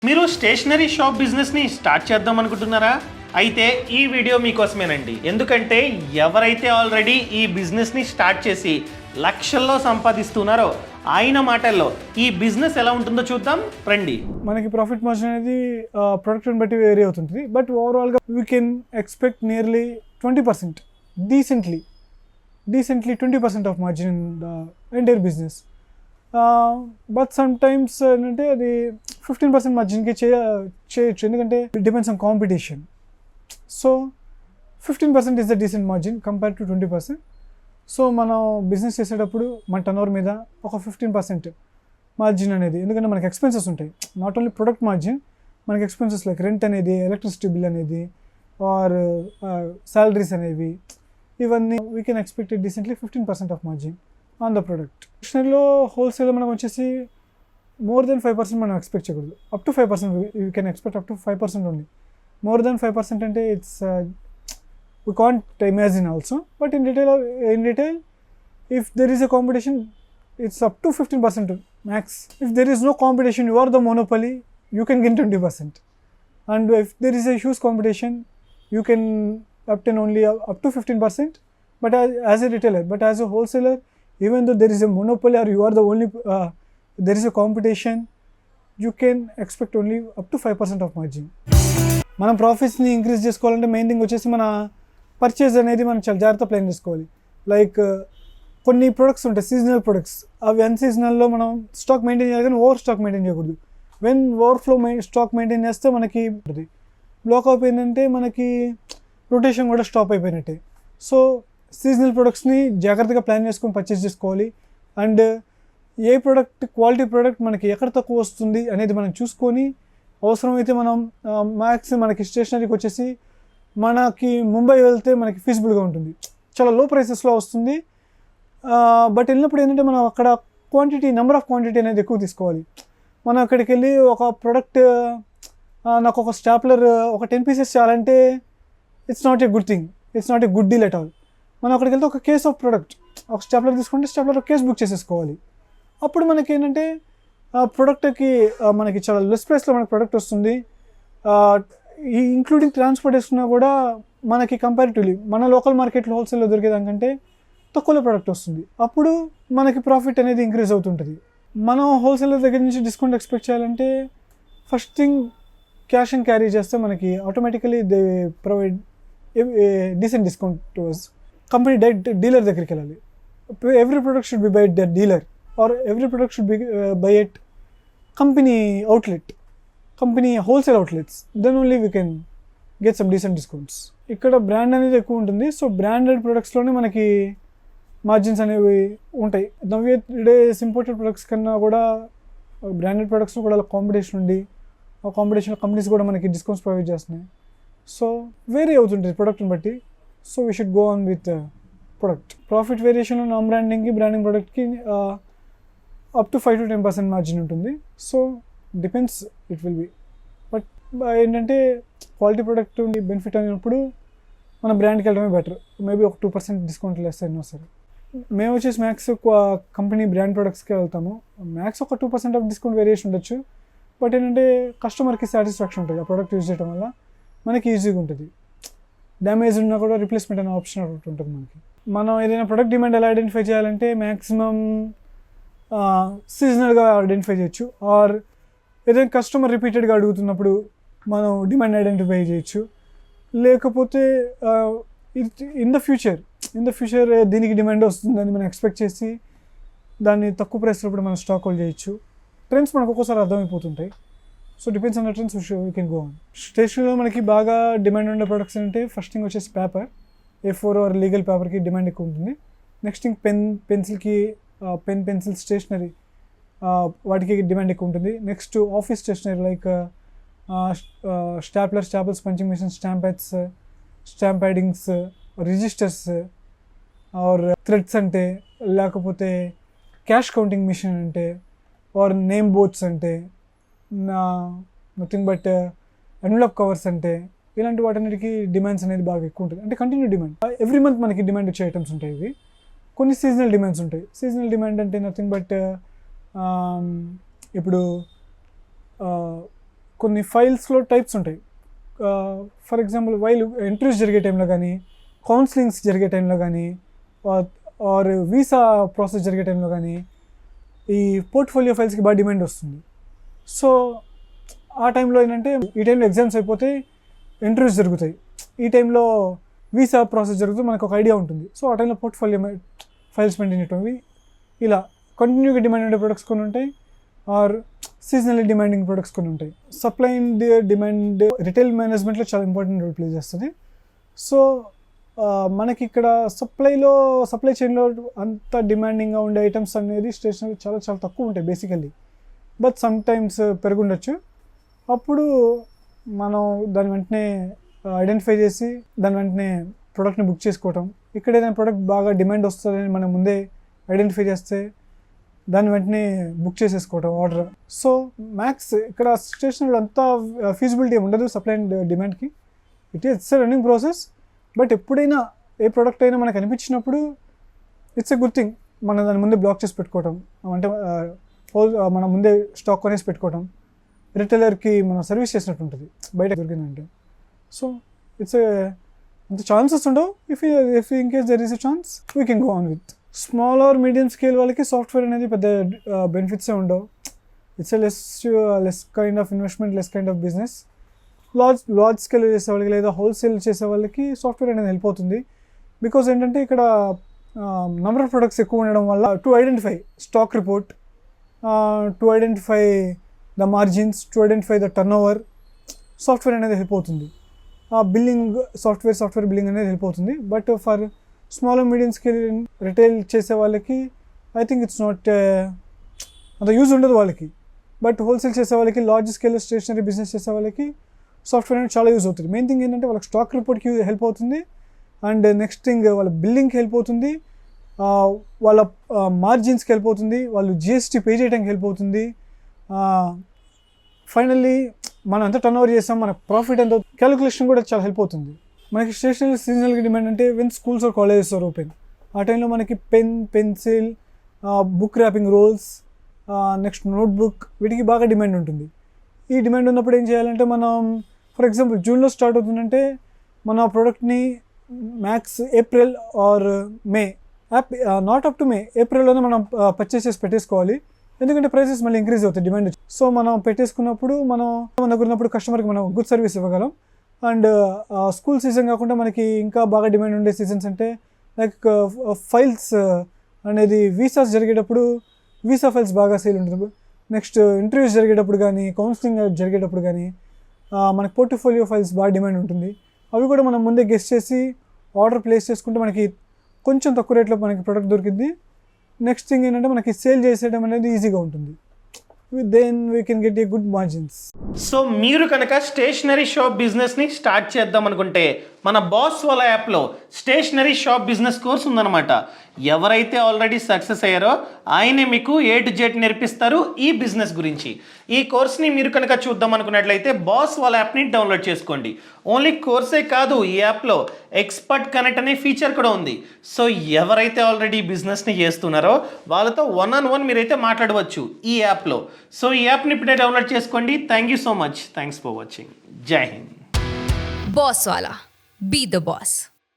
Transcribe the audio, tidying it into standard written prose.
మీరు stationery shop బిజినెస్ని start చేద్దాం అనుకుంటున్నారా? అయితే ఈ వీడియో మీకోసమేనండి. ఎందుకంటే ఎవరైతే ఆల్రెడీ ఈ బిజినెస్ని స్టార్ట్ చేసి లక్షల్లో సంపాదిస్తున్నారో ఆయన మాటల్లో ఈ బిజినెస్ ఎలా ఉంటుందో చూద్దాం రండి. మనకి ప్రాఫిట్ మార్జిన్ అనేది ప్రొడక్ట్ని బట్టి వేరీ అవుతుంది. బట్ ఓవరాల్గా we can expect nearly 20% decently 20% of margin in the entire business. But some times ఏంటంటే అది 15% మార్జిన్కి చేయొచ్చు, ఎందుకంటే it depends on competition. So 15% is the decent margin compare to 20%. So మనం బిజినెస్ చేసేటప్పుడు మన టర్నోవర్ మీద ఒక 15% మార్జిన్ అనేది, ఎందుకంటే మనకి ఎక్స్పెన్సెస్ ఉంటాయి. నాట్ ఓన్లీ ప్రొడక్ట్ మార్జిన్, మనకి ఎక్స్పెన్సెస్ లైక్ రెంట్ అనేది, ఎలక్ట్రిసిటీ బిల్ అనేది, ఆర్ సాలరీస్ అనేవి, ఇవన్నీ we can expect decently 15% of margin on the product. స్టేషనరీలో హోల్సేల్లో మనం వచ్చేసి మోర్ దెన్ 5% మనం ఎక్స్పెక్ట్ చేయకూడదు. Up to 5% you can expect up to 5% only. More than 5% అంటే it's we can't imagine also. But in retail if there is a competition, it's up to 15% max. If there is no competition, you are the monopoly, you can get 20%. And if there is a huge competition, you can obtain only up to 15%. But as a retailer, but as a wholesaler, even though there is a monopoly or you are the only there is a competition, you can expect only up to 5% of margin. మనం ప్రాఫిట్స్ని increase చేసుకోవాలంటే main thing వచ్చేసి మన purchase అనేది మనం చాలా జాగ్రత్త plan చేసుకోవాలి. Like కొన్ని ప్రొడక్ట్స్ ఉంటాయి, సీజనల్ ప్రొడక్ట్స్, అవి అన్సీజనల్లో మనం స్టాక్ మెయింటైన్ చేయాలి, కానీ ఓవర్ స్టాక్ మెయింటైన్ చేయకూడదు. వెన్ ఓవర్ఫ్లో స్టాక్ మెయింటైన్ చేస్తే మనకి బ్లాక్ అయిపోయిందంటే మనకి రొటేషన్ కూడా స్టాప్ అయిపోయినట్టే. సో సీజనల్ ప్రొడక్ట్స్ని జాగ్రత్తగా ప్లాన్ చేసుకొని పర్చేస్ చేసుకోవాలి. And A product quality product మనకి ఎక్కడ తక్కువ వస్తుంది అనేది మనం చూసుకొని, అవసరమైతే మనం మ్యాక్స్ మనకి స్టేషనరీకి వచ్చేసి మనకి ముంబై వెళ్తే మనకి ఫీజిబుల్గా ఉంటుంది, చాలా లో ప్రైసెస్లో వస్తుంది. బట్ వెళ్ళినప్పుడు ఏంటంటే మనం అక్కడ నెంబర్ ఆఫ్ క్వాంటిటీ అనేది ఎక్కువ తీసుకోవాలి. మనం అక్కడికి వెళ్ళి ఒక ప్రోడక్ట్ నాకు ఒక స్టాప్లర్ ఒక 10 pieces చాలంటే it's not a good thing, it's not a good deal at all. మనం అక్కడికి వెళ్తే ఒక కేస్ ఆఫ్ ప్రోడక్ట్, ఒక స్టాప్లర్ తీసుకుంటే స్టాప్లర్ కేస్ బుక్ చేసేసుకోవాలి. అప్పుడు మనకి ఏంటంటే ఆ ప్రోడక్ట్కి మనకి చాలా లెస్ ప్రైస్లో మనకి ప్రోడక్ట్ వస్తుంది. ఈ ఇంక్లూడింగ్ ట్రాన్స్పోర్ట్ వేసుకున్నా కూడా మనకి కంపారిటివ్లీ మన లోకల్ మార్కెట్లో హోల్సేల్లో దొరికేదానికంటే తక్కువలో ప్రోడక్ట్ వస్తుంది. అప్పుడు మనకి ప్రాఫిట్ అనేది ఇంక్రీజ్ అవుతుంటుంది. మనం హోల్సేలర్ దగ్గర నుంచి డిస్కౌంట్ ఎక్స్పెక్ట్ చేయాలంటే first thing cash and carry చేస్తే మనకి automatically they provide decent discount to us. Company direct dealer దగ్గరికి వెళ్ళాలి. Every product should be by the dealer or every product should be by at company outlet, company wholesale outlets, then only we can get some decent discounts. ఇక్కడ brand అనేది ఎక్కువ ఉంటుంది. So branded ప్రొడక్ట్స్లోనే మనకి margins అనేవి ఉంటాయి. నవ్వే days imported products కన్నా కూడా బ్రాండెడ్ ప్రొడక్ట్స్లో కూడా కాంపిటీషన్ ఉంది. ఆ కాంపిటీషన్లో కంపెనీస్ కూడా మనకి డిస్కౌంట్స్ ప్రొవైడ్ చేస్తున్నాయి. సో వేరీ అవుతుంటుంది ప్రొడక్ట్ని బట్టి. So we should go on with product. Profit వేరియేషన్లో నాన్ బ్రాండింగ్కి బ్రాండింగ్ ప్రొడక్ట్కి అప్ టు 5 to 10% మార్జిన్ ఉంటుంది. So depends, it will be. But ఏంటంటే క్వాలిటీ ప్రొడక్ట్ బెనిఫిట్ అయినప్పుడు మన బ్రాండ్కి వెళ్ళడమే బెటర్. మేబీ ఒక 2% డిస్కౌంట్ లెస్ అయినా సరే. మేము వచ్చేసి మ్యాక్స్ కంపెనీ బ్రాండ్ ప్రొడక్ట్స్కే వెళ్తాము. మ్యాక్స్ ఒక 2% ఆఫ్ డిస్కౌంట్ వేరియేషన్ ఉండొచ్చు. బట్ ఏంటంటే కస్టమర్కి సాటిస్ఫాక్షన్ ఉంటుంది ఆ ప్రోడక్ట్ యూజ్ చేయడం వల్ల, మనకి ఈజీగా ఉంటుంది. డ్యామేజ్ ఉన్నా కూడా రీప్లేస్మెంట్ అనే ఆప్షన్ ఒకటి ఉంటుంది మనకి. మనం ఏదైనా ప్రొడక్ట్ డిమాండ్ ఎలా ఐడెంటిఫై చేయాలంటే మ్యాక్సిమం సీజనల్గా ఐడెంటిఫై చేయొచ్చు, ఆర్ ఏదైనా కస్టమర్ రిపీటెడ్గా అడుగుతున్నప్పుడు మనం డిమాండ్ ఐడెంటిఫై చేయొచ్చు. లేకపోతే ఇన్ ద ఫ్యూచర్ దీనికి డిమాండ్ వస్తుందని మనం ఎక్స్పెక్ట్ చేసి దాన్ని తక్కువ ప్రైస్లో కూడా మనం స్టాక్ హోల్డ్ చేయొచ్చు. ట్రెండ్స్ మనకు ఒక్కోసారి అర్థమైపోతుంటాయి. So depends on the trends we can go on. స్టేషనరీలో మనకి బాగా డిమాండ్ ఉండే ప్రొడక్ట్స్ అంటే ఫస్ట్ థింగ్ వచ్చేసి పేపర్, A4 ఆర్ లీగల్ పేపర్కి డిమాండ్ ఎక్కువ ఉంటుంది. నెక్స్ట్ థింగ్ పెన్సిల్కి పెన్సిల్ స్టేషనరీ, వాటికి డిమాండ్ ఎక్కువ ఉంటుంది. Next office stationery like staplers, punching machines, stamp pads, stamp paddings, registers or threads అంటే, లేకపోతే క్యాష్ కౌంటింగ్ మిషన్ అంటే, ఆర్ నేమ్ బోర్డ్స్ అంటే, నథింగ్ బట్ ఎన్వలప్ కవర్స్ అంటే, ఇలాంటి వాటన్నిటికీ డిమాండ్స్ అనేది బాగా ఎక్కువ ఉంటుంది. అంటే కంటిన్యూ డిమాండ్, ఎవ్రీ మంత్ మనకి డిమాండ్ వచ్చే ఐటమ్స్ ఉంటాయి. ఇవి కొన్ని సీజనల్ డిమాండ్స్ ఉంటాయి. సీజనల్ డిమాండ్ అంటే నథింగ్ బట్ ఇప్పుడు కొన్ని ఫైల్స్లో టైప్స్ ఉంటాయి. ఫర్ ఎగ్జాంపుల్ వైల్ ఇంటర్వ్యూస్ జరిగే టైంలో కానీ, కౌన్సిలింగ్స్ జరిగే టైంలో కానీ, ఆర్ వీసా ప్రాసెస్ జరిగే టైంలో కానీ ఈ పోర్ట్ఫోలియో ఫైల్స్కి బాగా డిమాండ్ వస్తుంది. సో ఆ టైంలో ఏంటంటే ఈ టైంలో ఎగ్జామ్స్ అయిపోతే ఇంటర్వ్యూస్ జరుగుతాయి, ఈ టైంలో వీసా ప్రాసెస్ జరుగుతుంది, మనకు ఒక ఐడియా ఉంటుంది. సో ఆ టైంలో పోర్ట్ఫోలియో ఫైల్స్ మెయింటైన్ చేయటం, ఇలా కంటిన్యూగా డిమాండ్ ఉండే ప్రొడక్ట్స్ కొన్ని ఉంటాయి, ఆర్ సీజనల్లీ డిమాండింగ్ ప్రొడక్ట్స్ కొన్ని ఉంటాయి. సప్లై అండ్ డిమాండ్ రిటైల్ మేనేజ్మెంట్లో చాలా ఇంపార్టెంట్ రోల్ ప్లే చేస్తుంది. సో మనకి ఇక్కడ సప్లై చైన్లో అంత డిమాండింగ్గా ఉండే ఐటమ్స్ అనేది స్టేషనరీ చాలా చాలా తక్కువ ఉంటాయి బేసికల్లీ, బట్ సమ్ టైమ్స్ పెరుగుండొచ్చు. అప్పుడు మనం దాని వెంటనే ఐడెంటిఫై చేసి దాని వెంటనే ప్రోడక్ట్ని బుక్ చేసుకోవటం. ఇక్కడ ఏదైనా ప్రోడక్ట్ బాగా డిమాండ్ వస్తుందని మనం ముందే ఐడెంటిఫై చేస్తే దాన్ని వెంటనే బుక్ చేసేసుకోవటం ఆర్డర్. సో మ్యాక్స్ ఇక్కడ స్టేషనరీలో అంతా ఫీజిబిలిటీ ఉండదు సప్లై అండ్ డిమాండ్కి. ఇట్స్ రన్నింగ్ ప్రాసెస్, బట్ ఎప్పుడైనా ఏ ప్రోడక్ట్ అయినా మనకు అనిపించినప్పుడు ఇట్స్ ఎ గుడ్ థింగ్ మనం దాని ముందే బ్లాక్ చేసి పెట్టుకోవటం, అంటే మనం ముందే స్టాక్ కొనేసి పెట్టుకోవటం, రిటైలర్కి మనం సర్వీస్ చేసినట్టు ఉంటుంది బయట దొరికిందంటే. సో ఇట్స్ అంత ఛాన్సెస్ ఉండవు. If in case there is a chance we can go on with. Small are medium scale వాళ్ళకి సాఫ్ట్వేర్ అనేది పెద్ద బెనిఫిట్సే ఉండవు. It's less kind of investment, less kind of business. Large scale చేసే వాళ్ళకి లేదా wholesale చేసే వాళ్ళకి సాఫ్ట్వేర్ అనేది హెల్ప్ అవుతుంది. బికాజ్ ఏంటంటే ఇక్కడ నెంబర్ ఆఫ్ ప్రొడక్ట్స్ ఎక్కువ ఉండడం వల్ల to identify stock report, to identify the margins, to identify the turn over, software అనేది హెల్ప్ అవుతుంది. బిల్లింగ్ సాఫ్ట్వేర్ బిల్లింగ్ అనేది హెల్ప్ అవుతుంది. But for small and medium scale retail చేసే వాళ్ళకి ఐ థింక్ ఇట్స్ నాట్ అంత యూజ్ ఉండదు వాళ్ళకి. But wholesale చేసే వాళ్ళకి, లార్జ్ స్కేల్ స్టేషనరీ బిజినెస్ చేసే వాళ్ళకి సాఫ్ట్వేర్ అనేది చాలా యూజ్ అవుతుంది. మెయిన్ థింగ్ ఏంటంటే వాళ్ళకి స్టాక్ రిపోర్ట్కి హెల్ప్ అవుతుంది, అండ్ నెక్స్ట్ థింగ్ వాళ్ళ బిల్లింగ్కి హెల్ప్ అవుతుంది, వాళ్ళ మార్జిన్స్కి హెల్ప్ అవుతుంది, వాళ్ళు జిఎస్టీ పే చేయడానికి హెల్ప్ అవుతుంది. ఫైనల్లీ మనం ఎంత టర్న్ ఓవర్ చేస్తాం, మన ప్రాఫిట్ ఎంత క్యాలిక్యులేషన్ కూడా చాలా హెల్ప్ అవుతుంది. మనకి స్టేషనరీ సీజనల్గా డిమాండ్ అంటే when schools are colleges are open, ఆ టైంలో మనకి pen, pencil, book wrapping rolls, next notebook, వీటికి బాగా డిమాండ్ ఉంటుంది. ఈ డిమాండ్ ఉన్నప్పుడు ఏం చేయాలంటే మనం ఫర్ ఎగ్జాంపుల్ జూన్లో స్టార్ట్ అవుతుందంటే మన ప్రోడక్ట్ని max April or May, not up to May, ఏప్రిల్లోనే మనం పర్చేస్ చేసి పెట్టేసుకోవాలి. ఎందుకంటే ప్రైసెస్ మళ్ళీ ఇంక్రీజ్ అవుతాయి డిమాండ్. సో మనం పెట్టేసుకున్నప్పుడు మన దగ్గర ఉన్నప్పుడు కస్టమర్కి మనం గుడ్ సర్వీస్ ఇవ్వగలం. అండ్ స్కూల్ సీజన్ కాకుండా మనకి ఇంకా బాగా డిమాండ్ ఉండే సీజన్స్ అంటే లైక్ ఫైల్స్ అనేది వీసాస్ జరిగేటప్పుడు వీసా ఫైల్స్ బాగా సేల్ ఉంటుంది. నెక్స్ట్ ఇంటర్వ్యూస్ జరిగేటప్పుడు కానీ, కౌన్సిలింగ్ జరిగేటప్పుడు కానీ మనకి పోర్ట్ఫోలియో ఫైల్స్ బాగా డిమాండ్ ఉంటుంది. అవి కూడా మనం ముందే గెస్ట్ చేసి ఆర్డర్ ప్లేస్ చేసుకుంటే మనకి కొంచెం తక్కువ రేట్లో మనకి ప్రోడక్ట్ దొరికింది. నెక్స్ట్ థింగ్ ఏంటంటే మనకి సేల్ చేసేయడం అనేది ఈజీగా ఉంటుంది. Then we can get a good margins. So మీరు కనుక స్టేషనరీ షాప్ బిజినెస్ని స్టార్ట్ చేద్దాం అనుకుంటే మన బాస్ వాళ్ళ యాప్లో స్టేషనరీ షాప్ బిజినెస్ కోర్స్ ఉందన్నమాట. ఎవరైతే ఆల్రెడీ సక్సెస్ అయ్యారో ఆయనే మీకు A to Z నేర్పిస్తారు ఈ బిజినెస్ గురించి. ఈ కోర్స్ని మీరు కనుక చూద్దాం అనుకున్నట్లయితే బాస్ వాళ్ళ యాప్ని డౌన్లోడ్ చేసుకోండి. ఓన్లీ కోర్సే కాదు, ఈ యాప్లో ఎక్స్పర్ట్ కనెక్ట్ అనే ఫీచర్ కూడా ఉంది. సో ఎవరైతే ఆల్రెడీ బిజినెస్ని చేస్తున్నారో వాళ్ళతో 1-on-1 మీరైతే మాట్లాడవచ్చు ఈ యాప్లో. సో ఈ యాప్ని ఇప్పుడే డౌన్లోడ్ చేసుకోండి. Thank you so much. Thanks for watching. జై Hind. Boss Wala. Be the boss.